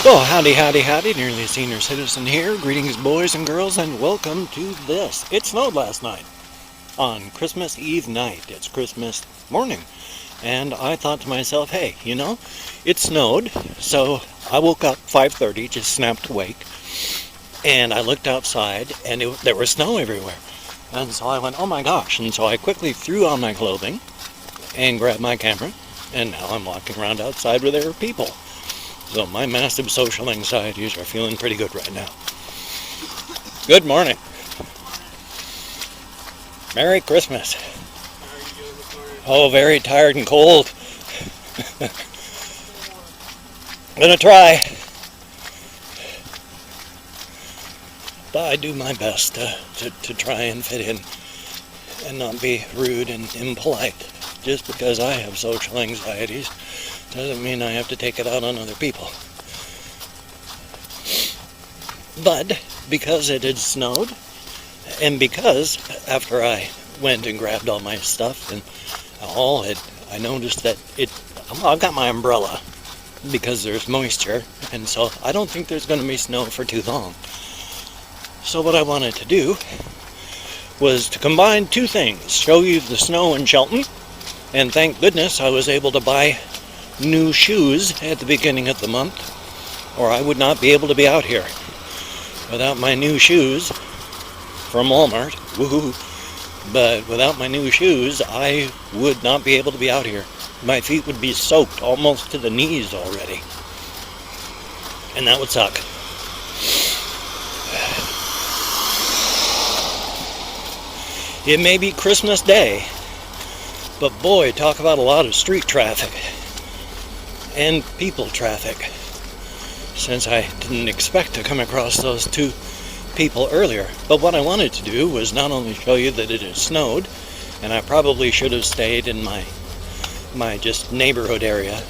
Well, howdy, howdy, howdy, nearly senior citizen here. Greetings, boys and girls, and welcome to this. It snowed last night on Christmas Eve night. It's Christmas morning. And I thought to myself, hey, it snowed. So I woke up 5:30, just snapped awake. And I looked outside, and there was snow everywhere. And so I went, oh my gosh. And so I quickly threw on my clothing and grabbed my camera. And now I'm walking around outside where there are people. So my massive social anxieties are feeling pretty good right now. Good morning. Merry Christmas. Oh, very tired and cold. Gonna try. But I do my best to try and fit in and not be rude and impolite. Just because I have social anxieties doesn't mean I have to take it out on other people. But because it had snowed, and because after I went and grabbed all my stuff and I noticed that I've got my umbrella because there's moisture, and so I don't think there's going to be snow for too long. So what I wanted to do was to combine two things, show you the snow in Shelton, and thank goodness I was able to buy new shoes at the beginning of the month, or I would not be able to be out here. Without my new shoes from Walmart, woohoo, but without my new shoes, I would not be able to be out here. My feet would be soaked almost to the knees already, and that would suck. It may be Christmas Day, but boy, talk about a lot of street traffic and people traffic, since I didn't expect to come across those two people earlier. But what I wanted to do was not only show you that it had snowed, and I probably should have stayed in my just neighborhood area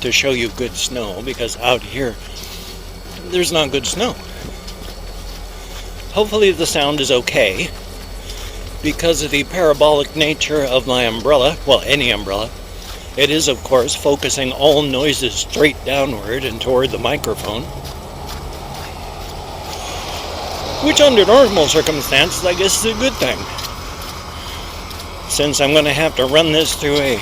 to show you good snow, because out here there's not good snow. Hopefully the sound is okay because of the parabolic nature of my umbrella, well, any umbrella. It is, of course, focusing all noises straight downward and toward the microphone, which under normal circumstances I guess is a good thing, since I'm going to have to run this through a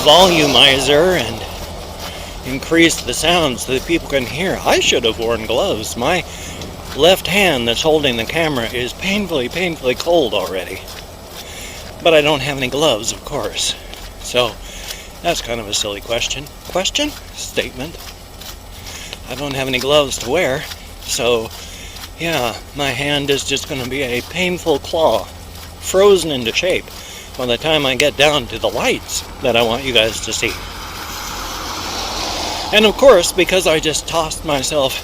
volumizer and increase the sound so that people can hear. I should have worn gloves. My left hand that's holding the camera is painfully cold already. But I don't have any gloves, of course. So that's kind of a silly question. Question? Statement. I don't have any gloves to wear. So yeah, my hand is just going to be a painful claw, frozen into shape by the time I get down to the lights that I want you guys to see. And of course, because I just tossed myself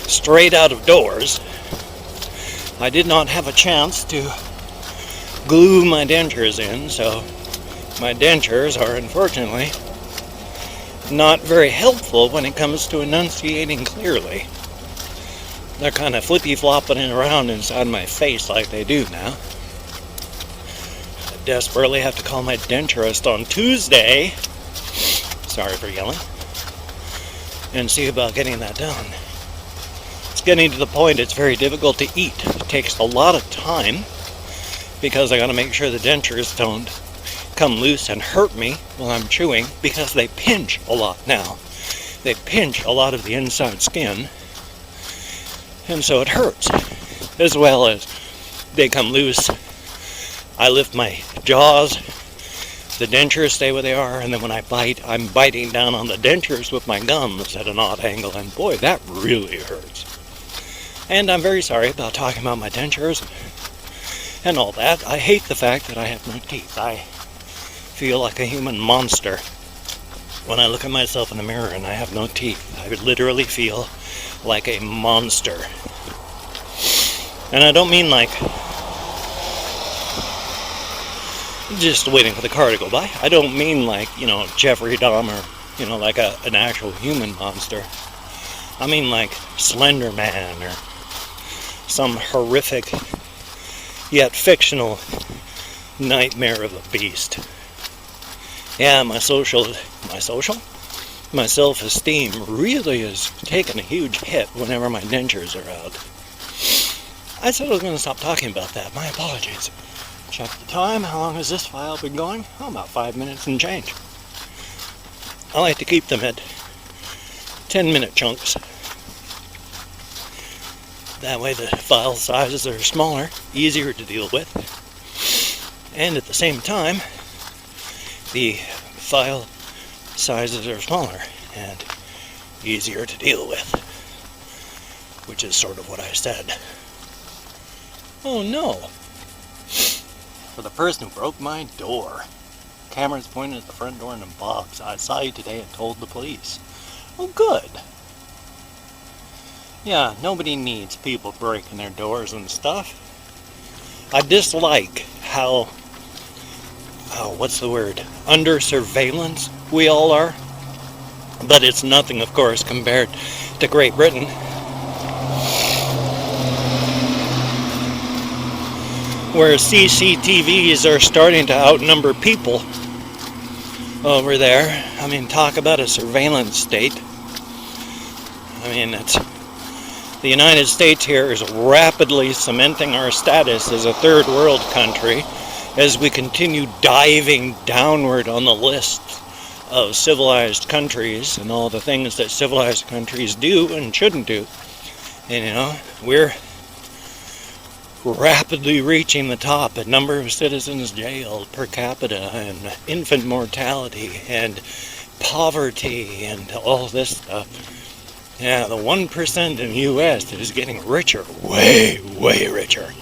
straight out of doors, I did not have a chance to glue my dentures in, so my dentures are unfortunately not very helpful when it comes to enunciating clearly. They're kind of flippy-flopping around inside my face like they do now. I desperately have to call my denturist on Tuesday, sorry for yelling, and see about getting that done. It's getting to the point it's very difficult to eat. It takes a lot of time, because I gotta make sure the dentures don't come loose and hurt me while I'm chewing, because they pinch a lot now. They pinch a lot of the inside skin, and so it hurts, as well as they come loose. I lift my jaws, the dentures stay where they are, and then when I bite, I'm biting down on the dentures with my gums at an odd angle, and boy, that really hurts. And I'm very sorry about talking about my dentures and all that. I hate the fact that I have no teeth. I feel like a human monster when I look at myself in the mirror and I have no teeth. I would literally feel like a monster. And I don't mean like just waiting for the car to go by. I don't mean like, Jeffrey Dahmer, like an actual human monster. I mean like Slender Man or some horrific yet fictional nightmare of a beast. Yeah, my social my self-esteem really is taking a huge hit whenever my dentures are out. I said I was going to stop talking about that. My apologies. Check the time. How long has this file been going? Oh, about 5 minutes and change. I like to keep them at 10-minute chunks. That way the file sizes are smaller, easier to deal with, and at the same time, the file sizes are smaller and easier to deal with, which is sort of what I said. Oh no! For the person who broke my door. Camera's pointed at the front door in a box. I saw you today and told the police. Oh, good. Yeah, nobody needs people breaking their doors and stuff. I dislike how, what's the word, under surveillance we all are. But it's nothing, of course, compared to Great Britain. Where CCTVs are starting to outnumber people over there. I mean, talk about a surveillance state. I mean, the United States here is rapidly cementing our status as a third world country as we continue diving downward on the list of civilized countries and all the things that civilized countries do and shouldn't do. And you know, we're rapidly reaching the top at number of citizens jailed per capita and infant mortality and poverty and all this stuff. Yeah, the 1% in the U.S. is getting richer, way, way richer.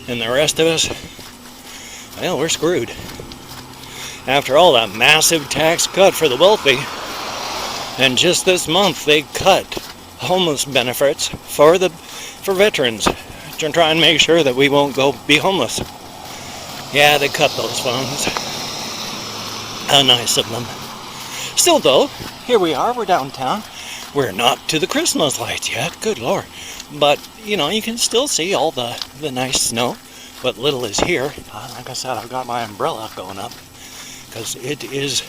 And the rest of us, well, we're screwed. After all that massive tax cut for the wealthy, and just this month they cut homeless benefits for veterans to try and make sure that we won't go be homeless. Yeah, they cut those funds. How nice of them. Still though, here we are, we're downtown. We're not to the Christmas lights yet, good Lord. But, you know, you can still see all the nice snow. What little is here. Like I said, I've got my umbrella going up. Because it is,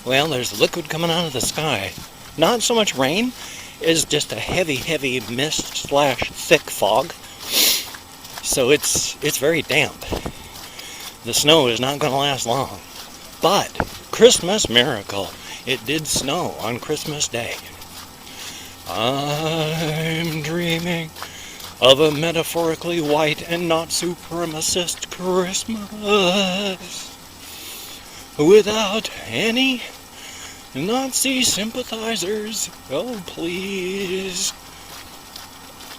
well, there's liquid coming out of the sky. Not so much rain, it's just a heavy, heavy mist / thick fog. So it's very damp. The snow is not going to last long. But, Christmas miracle. It did snow on Christmas Day. I'm dreaming of a metaphorically white and not supremacist Christmas without any Nazi sympathizers. Oh, please.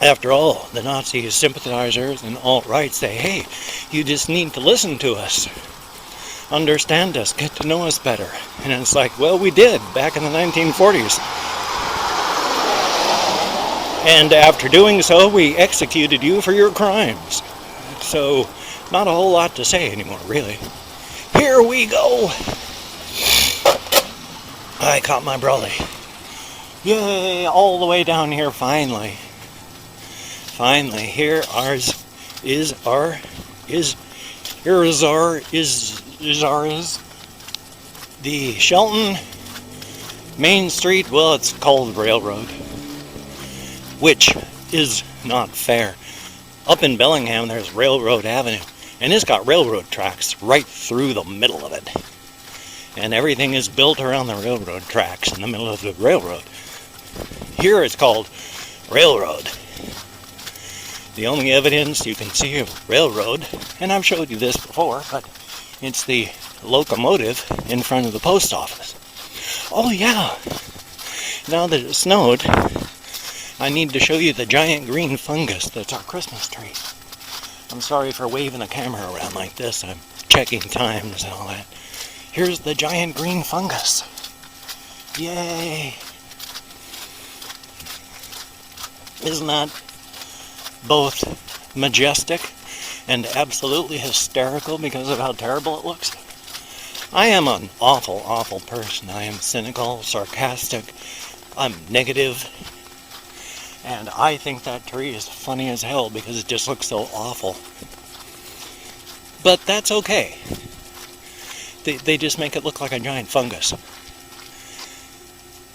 After all, the Nazi sympathizers and alt-right say, hey, you just need to listen to us. Understand us, get to know us better. And it's like, well, we did back in the 1940s. And after doing so, we executed you for your crimes. So, not a whole lot to say anymore, really. Here we go! I caught my brolly. Yay, all the way down here, finally. Finally, here is the Shelton Main Street. Well, it's called Railroad, which is not fair. Up in Bellingham, there's Railroad Avenue, and it's got railroad tracks right through the middle of it. And everything is built around the railroad tracks in the middle of the railroad. Here it's called Railroad. The only evidence you can see of railroad, and I've showed you this before, but it's the locomotive in front of the post office. Oh yeah! Now that it snowed, I need to show you the giant green fungus that's our Christmas tree. I'm sorry for waving the camera around like this. I'm checking times and all that. Here's the giant green fungus. Yay! Isn't that both majestic and absolutely hysterical because of how terrible it looks? I am an awful, awful person. I am cynical, sarcastic, I'm negative, and I think that tree is funny as hell because it just looks so awful. But that's okay. They just make it look like a giant fungus.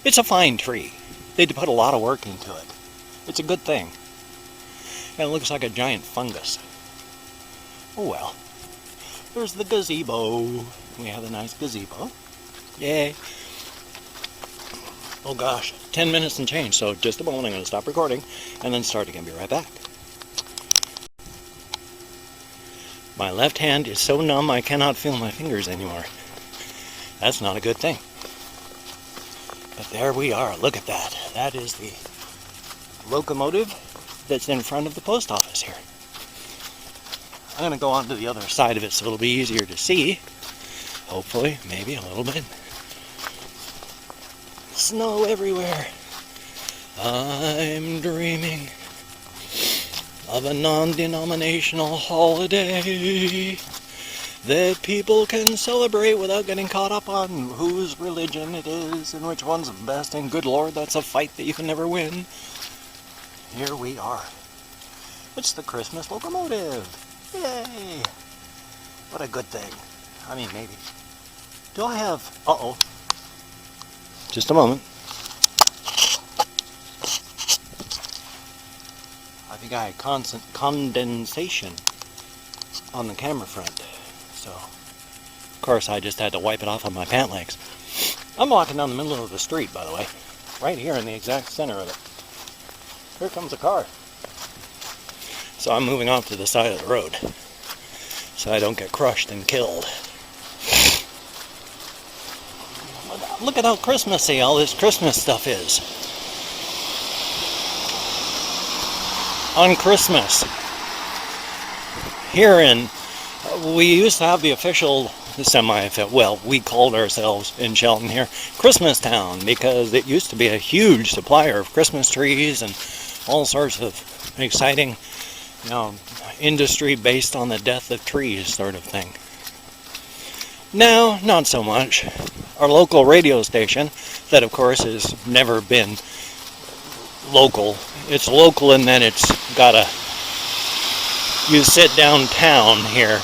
It's a fine tree. They put a lot of work into it. It's a good thing. And it looks like a giant fungus. Oh well. There's the gazebo. We have a nice gazebo. Yay. Oh gosh, 10 minutes and change, so just a moment, I'm going to stop recording and then start again. Be right back. My left hand is so numb I cannot feel my fingers anymore. That's not a good thing. But there we are, look at that. That is the locomotive that's in front of the post office here. I'm going to go on to the other side of it so it'll be easier to see. Hopefully, maybe a little bit. Snow everywhere. I'm dreaming of a non-denominational holiday that people can celebrate without getting caught up on whose religion it is and which one's the best. And good Lord, that's a fight that you can never win. Here we are. It's the Christmas locomotive. Yay! What a good thing. I mean, maybe. Do I have... Uh-oh. Just a moment. I think I had constant condensation on the camera front. So, of course, I just had to wipe it off on my pant legs. I'm walking down the middle of the street, by the way. Right here in the exact center of it. Here comes a car. So I'm moving off to the side of the road so I don't get crushed and killed. Look at how Christmassy all this Christmas stuff is. On Christmas, we used to have the official well, we called ourselves in Shelton here Christmas Town because it used to be a huge supplier of Christmas trees and all sorts of exciting, industry based on the death of trees sort of thing. Now, not so much. Our local radio station, that of course has never been local. It's local and then it's you sit downtown here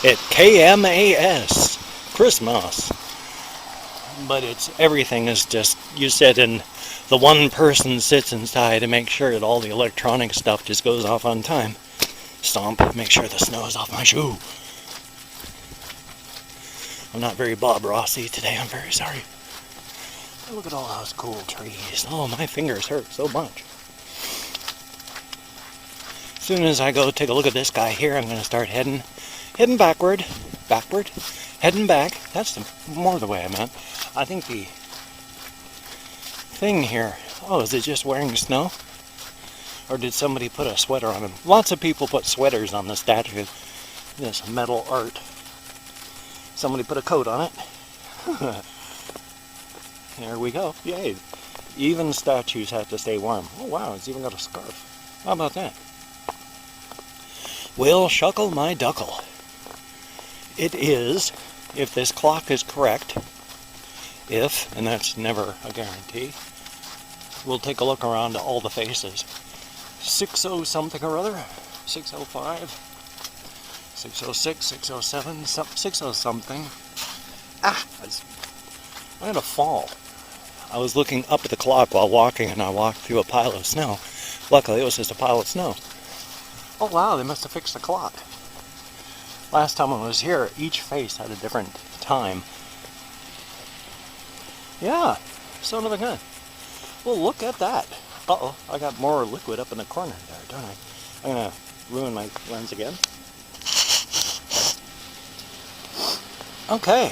at KMAS, Christmas. But everything is just, you sit and the one person sits inside and makes sure that all the electronic stuff just goes off on time. Stomp, make sure the snow is off my shoe. I'm not very Bob Rossy today, I'm very sorry. Look at all those cool trees. Oh, my fingers hurt so much. As soon as I go take a look at this guy here, I'm going to start heading backward, heading back. That's more the way I meant. I think the thing here, is it just wearing snow? Or did somebody put a sweater on him? Lots of people put sweaters on the statue. This metal art. Somebody put a coat on it. There we go. Yay. Even statues have to stay warm. Oh wow, it's even got a scarf. How about that? Well, shuckle my duckle. It is, if this clock is correct, and that's never a guarantee, we'll take a look around at all the faces. 60 something or other, 605, 606, 607, 60 something. I had a fall. I was looking up at the clock while walking and I walked through a pile of snow. Luckily it was just a pile of snow. Oh wow, they must have fixed the clock. Last time I was here, each face had a different time. Yeah, son of a gun. Well, look at that. Uh-oh, I got more liquid up in the corner there, don't I? I'm going to ruin my lens again. Okay.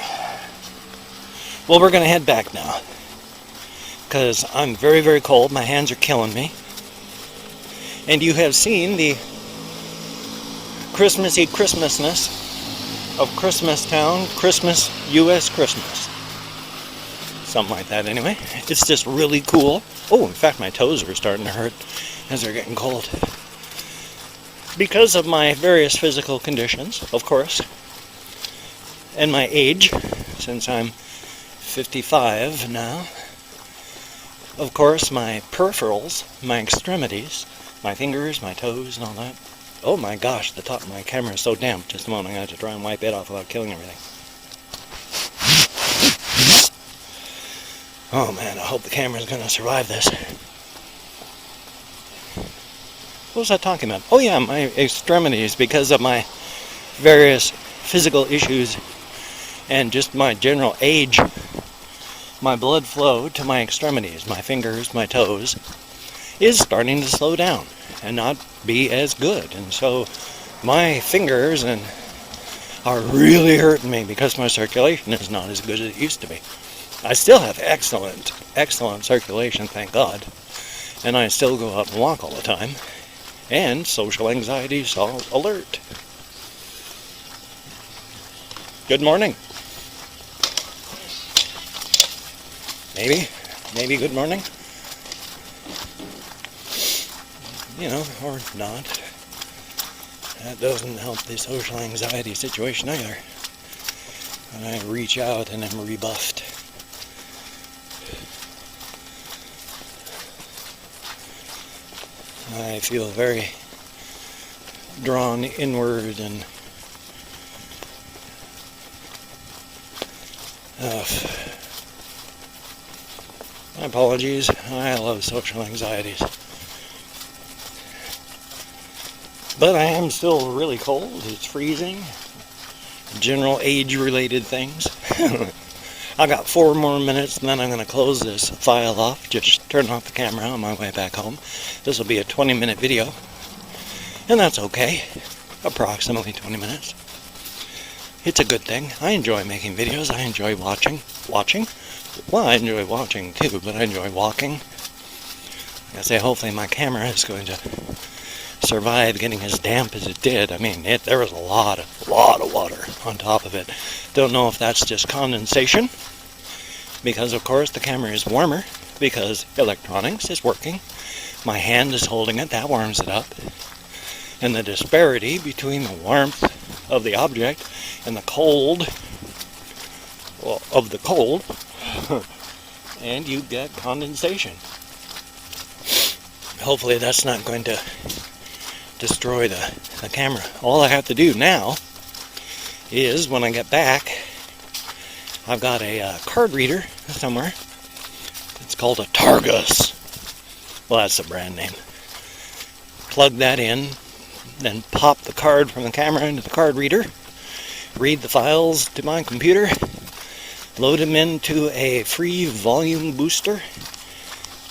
Well, we're going to head back now. Because I'm very, very cold. My hands are killing me. And you have seen the Christmassy Christmasness of Christmas Town, Christmas, U.S. Christmas. Something like that anyway. It's just really cool. Oh, in fact, my toes are starting to hurt as they're getting cold. Because of my various physical conditions, of course, and my age, since I'm 55 now. Of course, my peripherals, my extremities, my fingers, my toes, and all that. Oh my gosh, the top of my camera is so damp. Just a moment, I'm going to have to try and wipe it off without killing everything. Oh man, I hope the camera's going to survive this. What was I talking about? Oh yeah, my extremities, because of my various physical issues and just my general age. My blood flow to my extremities, my fingers, my toes, is starting to slow down and not be as good. And so my fingers are really hurting me because my circulation is not as good as it used to be. I still have excellent circulation, thank God. And I still go out and walk all the time. And social anxiety is all alert. Good morning. Maybe good morning. You know, or not. That doesn't help the social anxiety situation either. When I reach out and I'm rebuffed. I feel very drawn inward and my apologies. I love social anxieties. But I am still really cold. It's freezing. General age-related things. I got 4 more minutes and then I'm going to close this file off. Just turn off the camera on my way back home. This will be a 20-minute video. And that's okay. Approximately 20 minutes. It's a good thing. I enjoy making videos. I enjoy watching. Well, I enjoy watching too, but I enjoy walking. Like I say, hopefully my camera is going to survive getting as damp as it did. I mean, there was a lot of water on top of it. Don't know if that's just condensation, because of course the camera is warmer because electronics is working. My hand is holding it, that warms it up. And the disparity between the warmth of the object and the cold of the cold, and you get condensation. Hopefully that's not going to destroy the camera. All I have to do now is, when I get back, I've got a card reader somewhere. It's called a Targus. Well, that's the brand name. Plug that in, then pop the card from the camera into the card reader, read the files to my computer, load them into a free volume booster,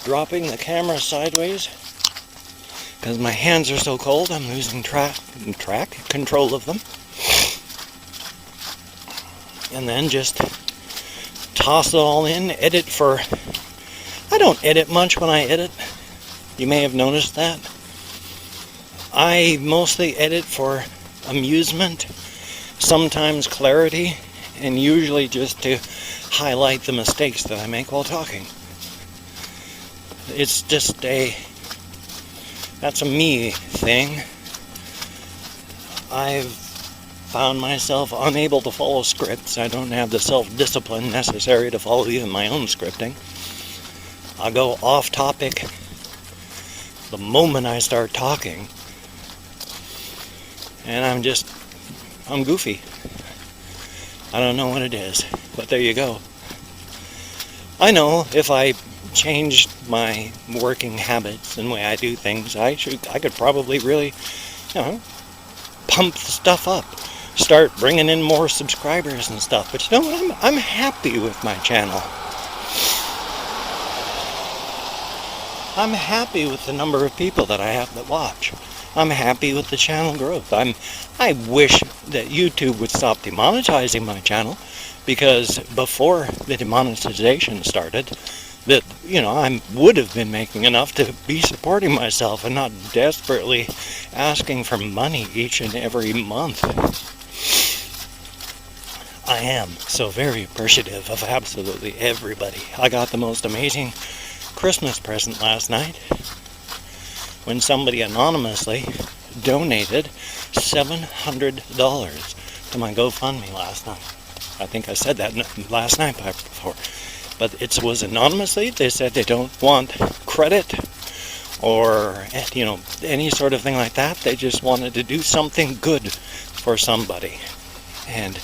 dropping the camera sideways. Because my hands are so cold, I'm losing control of them. And then just toss it all in, edit for... I don't edit much when I edit. You may have noticed that. I mostly edit for amusement, sometimes clarity, and usually just to highlight the mistakes that I make while talking. It's just that's a me thing. I've found myself unable to follow scripts. I don't have the self-discipline necessary to follow even my own scripting. I go off topic the moment I start talking. And I'm goofy. I don't know what it is, but there you go. I know if I changed my working habits and the way I do things, I could probably really, pump the stuff up, start bringing in more subscribers and stuff. But you know what? I'm happy with my channel. I'm happy with the number of people that I have that watch. I'm happy with the channel growth. I wish that YouTube would stop demonetizing my channel, because before the demonetization started, that I would have been making enough to be supporting myself and not desperately asking for money each and every month. I am so very appreciative of absolutely everybody. I got the most amazing Christmas present last night when somebody anonymously donated $700 to my GoFundMe last night. I think I said that last night before. But it was anonymously. They said they don't want credit or any sort of thing like that. They just wanted to do something good for somebody. And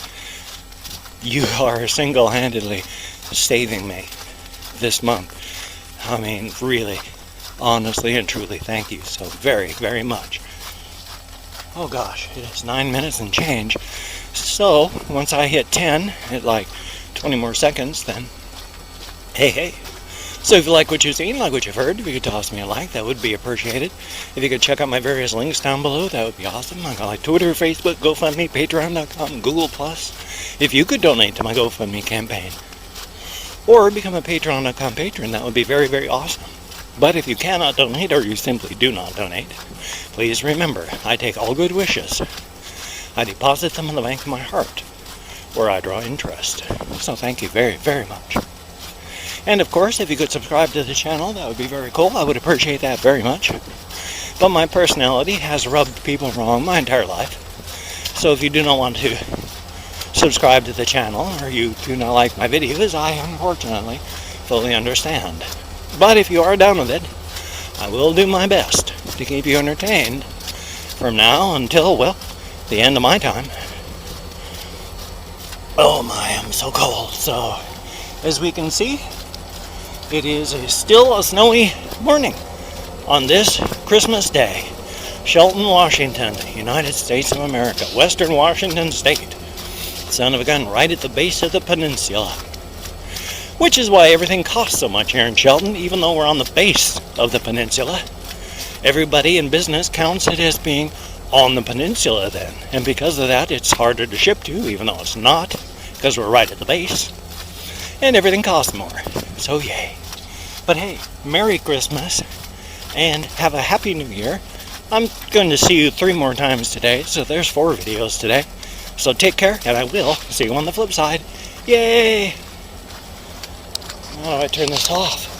you are single-handedly saving me. this month. I mean, really, honestly and truly, thank you so very, very much. Oh gosh, it is 9 minutes and change. So, once I hit 10, at like 20 more seconds, then hey. So if you like what you've seen, like what you've heard, if you could toss me a like, that would be appreciated. If you could check out my various links down below, that would be awesome. I got like Twitter, Facebook, GoFundMe, Patreon.com, Google+. If you could donate to my GoFundMe campaign, or become a Patreon.com patron, that would be very, very awesome. But if you cannot donate, or you simply do not donate, please remember, I take all good wishes. I deposit them in the bank of my heart, where I draw interest. So thank you very, very much. And of course, if you could subscribe to the channel, that would be very cool. I would appreciate that very much. But my personality has rubbed people wrong my entire life. So if you do not want to subscribe to the channel, or you do not like my videos, I unfortunately fully understand. But if you are down with it, I will do my best to keep you entertained from now until, well, the end of my time. Oh my, I'm so cold. So, as we can see, it is still a snowy morning on this Christmas Day. Shelton, Washington, United States of America, Western Washington State. Son of a gun, right at the base of the peninsula. Which is why everything costs so much here in Shelton, even though we're on the base of the peninsula. Everybody in business counts it as being on the peninsula then. And because of that, it's harder to ship to, even though it's not, because we're right at the base. And everything costs more. So yay. But hey, Merry Christmas, and have a Happy New Year. I'm going to see you 3 more times today, so there's 4 videos today. So take care, and I will see you on the flip side. Yay! How do I turn this off?